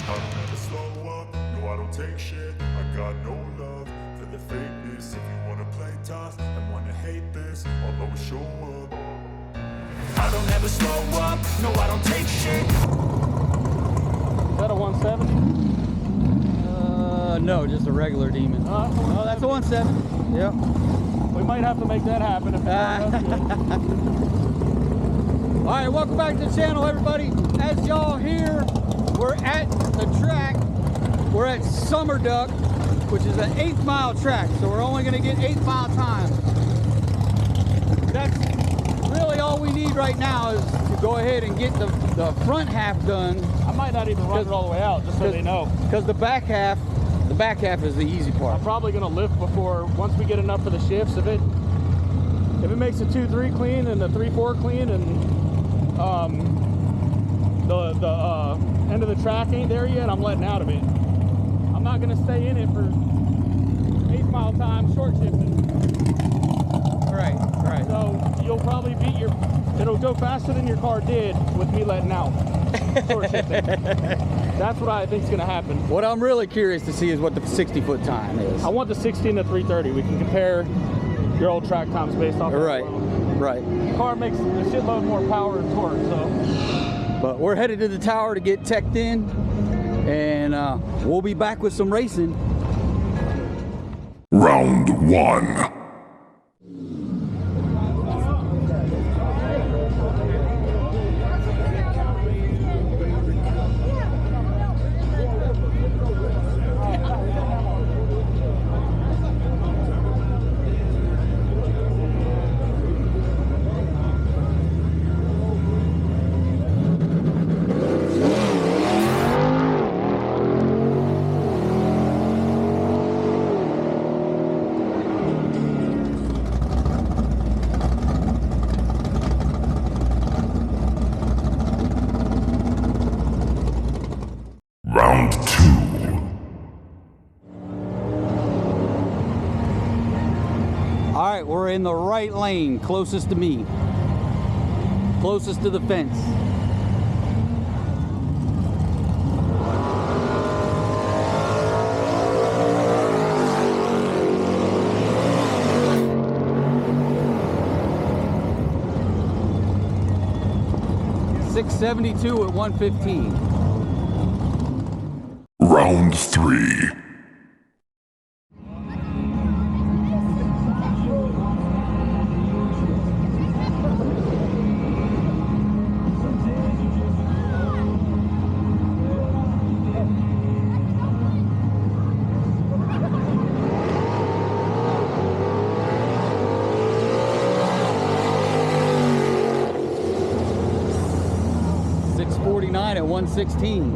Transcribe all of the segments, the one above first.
I don't ever slow up, no I don't take shit. I got no love for the fakeness. If you wanna play tough and wanna hate this, I'll always show up. I don't ever slow up, no I don't take shit. Is that a 170? No, just a regular Demon. Oh, that's a 170. Yep. We might have to make that happen if All right, welcome back to the channel, everybody. As y'all hear, we're at the track. We're at Summer Duck, which is an 8-mile track, so we're only gonna get 8-mile time. That's really all we need right now is to go ahead and get the front half done. I might not even run it all the way out, just so they know. Because the back half is the easy part. I'm probably gonna lift before, once we get enough for the shifts. If it makes a 2-3 clean and a 3-4 clean, and the end of the track ain't there yet, I'm letting out of it. I'm not gonna stay in it for 8-mile time short shifting. Right. So you'll probably beat it'll go faster than your car did with me letting out. Short shifting. That's what I think is gonna happen. What I'm really curious to see is what the 60-foot time is. I want the 60 and the 330. We can compare your old track times based off of right. The car makes a shitload more power and torque, so. But we're headed to the tower to get teched in, and we'll be back with some racing. Round 1. Round 2. All right, we're in the right lane, closest to me, closest to the fence. .672 at 115. Round 3. .649 at 116.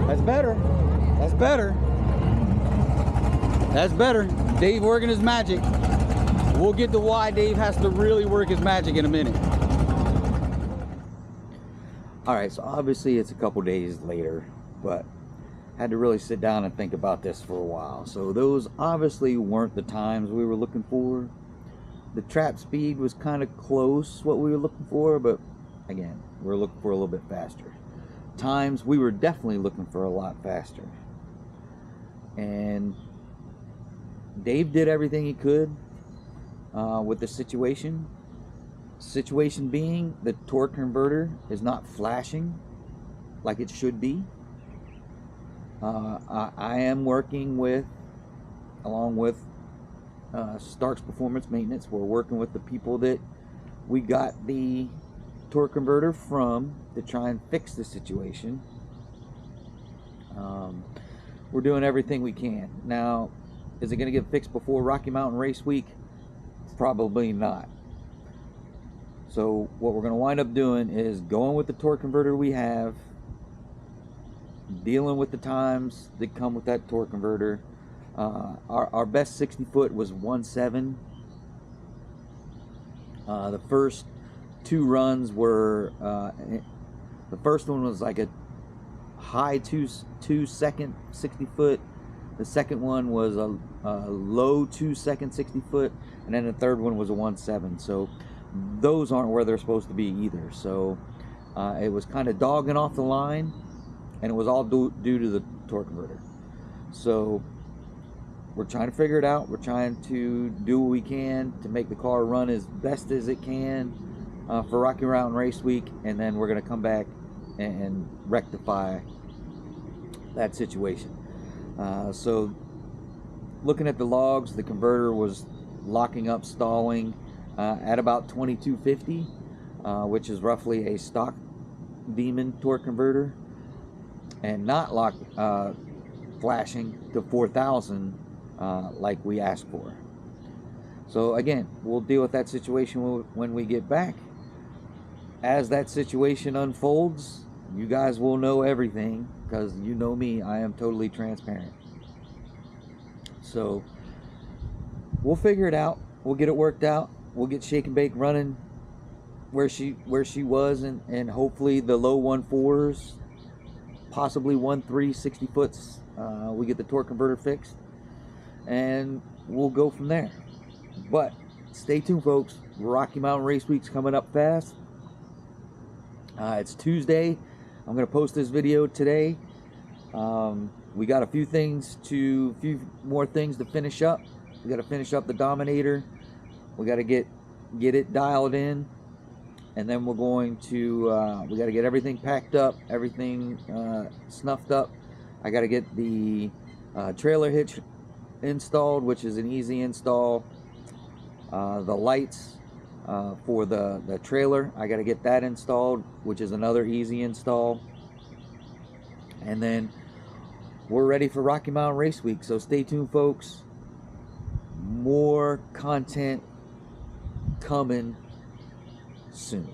That's better. That's better. That's better. Dave working his magic. We'll get to why Dave has to really work his magic in a minute. All right, so obviously it's a couple days later, but had to really sit down and think about this for a while. So those obviously weren't the times we were looking for. The trap speed was kind of close what we were looking for, but again, we're looking for a little bit faster. Times we were definitely looking for a lot faster. And Dave did everything he could with the situation. Situation being the torque converter is not flashing like it should be. I am working with, along with Starck's Performance Maintenance, we're working with the people that we got the torque converter from to try and fix the situation. We're doing everything we can. Now, is it going to get fixed before Rocky Mountain Race Week? Probably not. So what we're going to wind up doing is going with the torque converter we have, dealing with the times that come with that torque converter. Our best 60-foot was 1.7. The first 2 runs were, the first one was like a high 2-second 60-foot. The second one was a low 2-second 60-foot, and then the third one was a 1.7. So those aren't where they're supposed to be either. So it was kind of dogging off the line. and it was all due to the torque converter. So we're trying to figure it out. We're trying to do what we can to make the car run as best as it can for Rocky Mountain Race Week, and then we're going to come back and rectify that situation. So looking at the logs, the converter was locking up, stalling at about 2250, which is roughly a stock Demon torque converter, and not flashing to 4000 like we asked for. So again, we'll deal with that situation when we get back. As that situation unfolds, you guys will know everything, because you know me, I am totally transparent. So we'll figure it out. We'll get it worked out. We'll get Shake and Bake running where she was, and hopefully the low 1.4s, possibly 1.3 60 foots. We get the torque converter fixed, and we'll go from there. But stay tuned, folks. Rocky Mountain Race Week's coming up fast. It's Tuesday. I'm going to post this video today. We got a few more things to finish up. We got to finish up the Dominator. We got to get it dialed in, and then we're going to we got to get everything packed up, everything snuffed up. I got to get the trailer hitch installed, which is an easy install. The lights for the trailer, I got to get that installed, which is another easy install. And then we're ready for Rocky Mountain Race Week. So stay tuned, folks. More content coming soon.